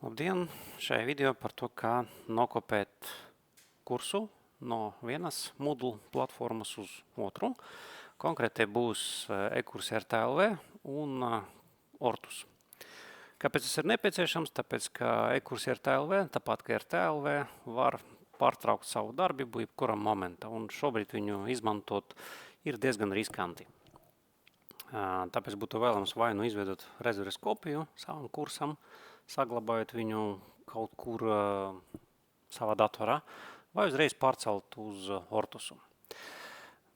Labdien! Šajā video par to, kā nokopēt kursu no vienas Moodle platformas uz otru. Konkrēti būs e-kursi RTLV un Ortus. Kāpēc tas ir nepieciešams? Tāpēc, ka e-kursi RTLV, tāpat kā RTLV, var pārtraukt savu darbību jebkuram momentam, un šobrīd viņu izmantot ir diezgan riskanti. Tāpēc būtu vēlams vai nu izveidot rezerves kopiju savam kursam, saglabājot viņu kaut kur savā datorā, vai uzreiz pārcelt uz Ortusu.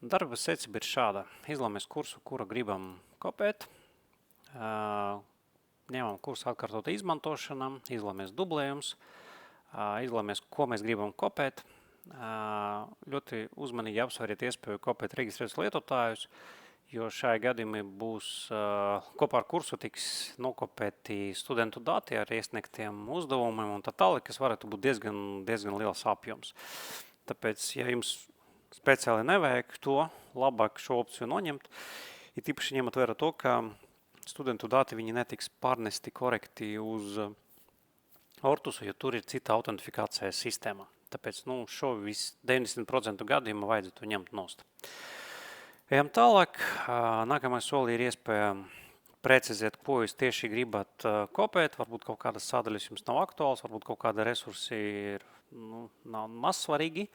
Darba secība ir šāda. Izlēmies kursu, kuru gribam kopēt, ņemam kursu atkārtot izmantošanam, izlēmies dublējums, izlēmies, ko mēs gribam kopēt. Ļoti uzmanīgi apsveriet iespēju kopēt reģistrētus lietotājus, jo šajā gadījumā būs kopā ar kursu tiks nokopēti studentu dati ar iesniegtiem uzdevumiem un tā tālāk, kas varētu būt diezgan liels apjoms. Tāpēc, ja jums speciāli nevajag to, labāk šo opciju noņemt, ir tīpaši ņemot vērā to, ka studentu dati viņi netiks pārnesti korekti uz Ortusu, jo tur ir cita autentifikācijas sistēma. Tāpēc šo 90% gadījumā vajadzētu ņemt nost. Ejam tālāk. Nākamais soli ir iespēja precizēt, ko jūs tieši gribat kopēt. Varbūt kaut kādas sadaļas jums nav aktuāls, varbūt kaut kāda resursi ir nav maz svarīgi.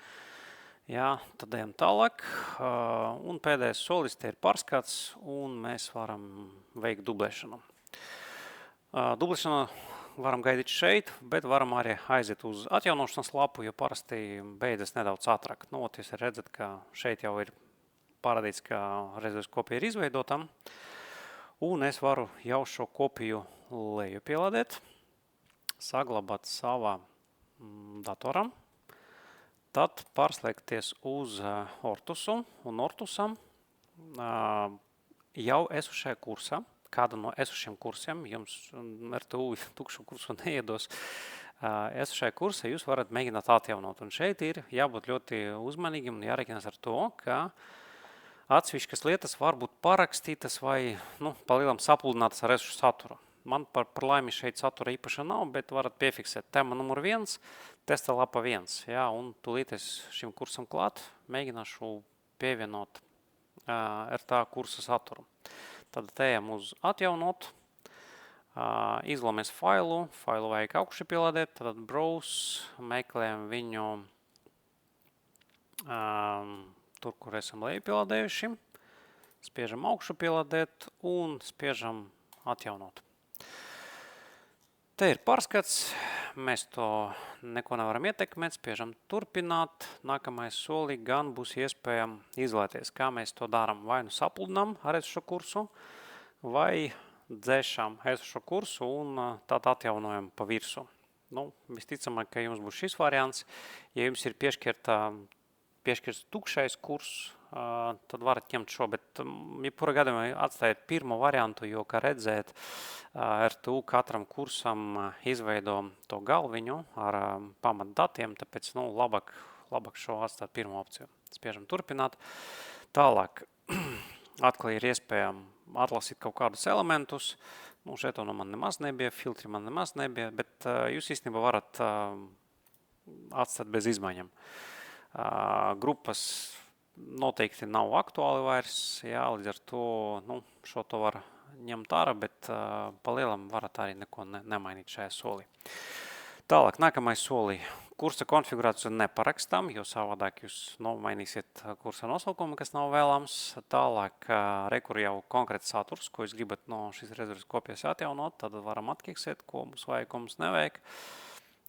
Jā, tad ejam tālāk. Un pēdējais solis te ir pārskats, un mēs varam veikt dublēšanu. Dublēšanu varam gaidīt šeit, bet varam arī aiziet uz atjaunošanas lapu, jo parasti beidzas nedaudz ātrāk. Jūs redzat, ka šeit jau ir parādīts, ka rezerves kopija ir izveidota, un es varu jau šo kopiju lejupielādēt, saglabāt savā datoram, tad pārslēgties uz Ortusu un Ortusam jau esošajā kursā. Kādu no esošiem kursiem, jums ar tukšu kursu neiedos, esošajā kursā jūs varat mēģināt atjaunot. Un šeit ir jābūt ļoti uzmanīgiem un jārēķinās ar to, ka atsevišķas lietas var būt parakstītas vai palielam sapludinātas ar esošu saturu. Man par laimi šeit satura īpaši nav, bet varat piefiksēt tēma numur 1, testa lapa 1. Jā, un tūlīt es šim kursam klāt mēģināšu pievienot RTA kursa saturu. Tad ejam uz atjaunot, izlēmies failu vajag augšu pielādēt, tad browse, meklējam viņu tur, kur esam lejupielādējuši, spiežam augšu pielādēt un spiežam atjaunot. Te ir pārskats, mēs to neko nevaram ietekmēt, spiežam turpināt. Nākamais soli gan būs iespēja izvēlēties, kā mēs to darām. Vai nu sapludinām ar esošo kursu, vai dzēšam esošo kursu un tad atjaunojam pa virsu. Visticamāk, ka jums būs šis variants. Ja jums ir piešķirts tukšais kurs, tad varat ņemt šo, bet jebkurā gadījumā atstājiet pirmo variantu, jo, kā redzēt, RTU katram kursam izveido to galviņu ar pamatdatiem, tāpēc labāk šo atstāt pirmo opciju. Spiežam turpināt. Tālāk atkal ir iespēja atlasīt kaut kādus elementus. Šeit man nemaz nebija, filtri man nemaz nebija, bet jūs īstenībā varat atstāt bez izmaiņām. Grupas noteikti nav aktuāli vairs, jā, līdz ar to šo to var ņemt ārā, bet palielam varat arī neko nemainīt šajā solī. Tālāk, nākamais soli. Kursa konfigurāciju neparakstam, jo savādāk jūs nomainīsiet kursa nosaukumu, kas nav vēlams. Tālāk, rekur jau konkrēts saturs, ko jūs gribat no šīs rezerves kopijas atjaunot, tad varam atkiksēt, ko mums vajag, ko mums nevajag.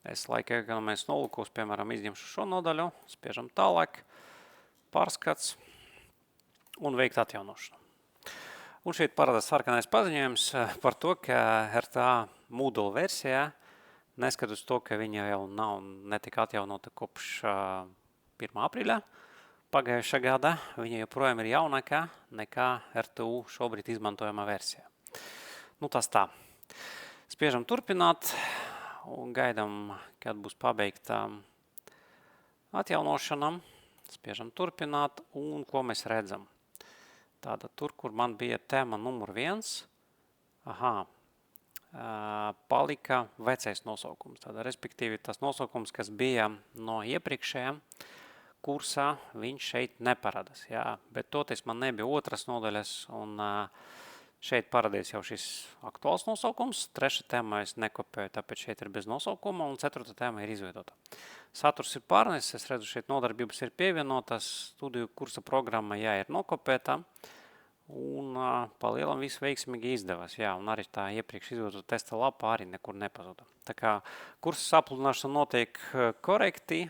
Es laika ekonomēs nolūkos, piemēram, izņemšu šo nodaļu, spiežam tālāk, pārskats un veikt atjaunošanu. Un šeit parādās sarkanais paziņojums par to, ka RTA Moodle versijā, neskatoties to, ka viņa jau nav netika atjaunota kopš 1. aprīļa pagājušā gada, viņa joprojām ir jaunākā nekā RTU šobrīd izmantojamā versijā. Tas tā. Spiežam turpināt un gaidām, kad būs pabeigta atjaunošana. Spiežam turpināt un ko mēs redzam. Tātad tur, kur man bija tēma numur 1, palika vecais nosaukums. Tātad, respektīvi, tas nosaukums, kas bija no iepriekšējā kursā, viņš šeit neparādās. Jā, bet toties man nebija otras nodaļas, un šeit parādīs jau šis aktuāls nosaukums. Treša tēma es nekopēju, tāpēc šeit ir bez nosaukuma, un ceturta tēma ir izveidota. Saturs ir pārnesis, es redzu, šeit nodarbības ir pievienotas, studiju kursa programma, jā, ir nokopēta, un pa lielam viss veiksmīgi izdevās. Jā, un arī tā iepriekš izveidota testa lapa arī nekur nepazuda. Tā kā kursa sapludināšana notiek korekti,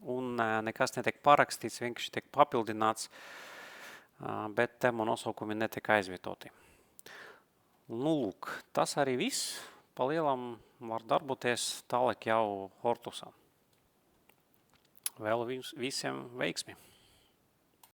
un nekas netiek parakstīts, vienkārši tiek papildināts, bet tēmu nosaukumi netiek aizvietoti. Nu, lūk, tas arī viss. Pa lielam var darboties tālāk jau Hortusā. Vēl visiem veiksmi!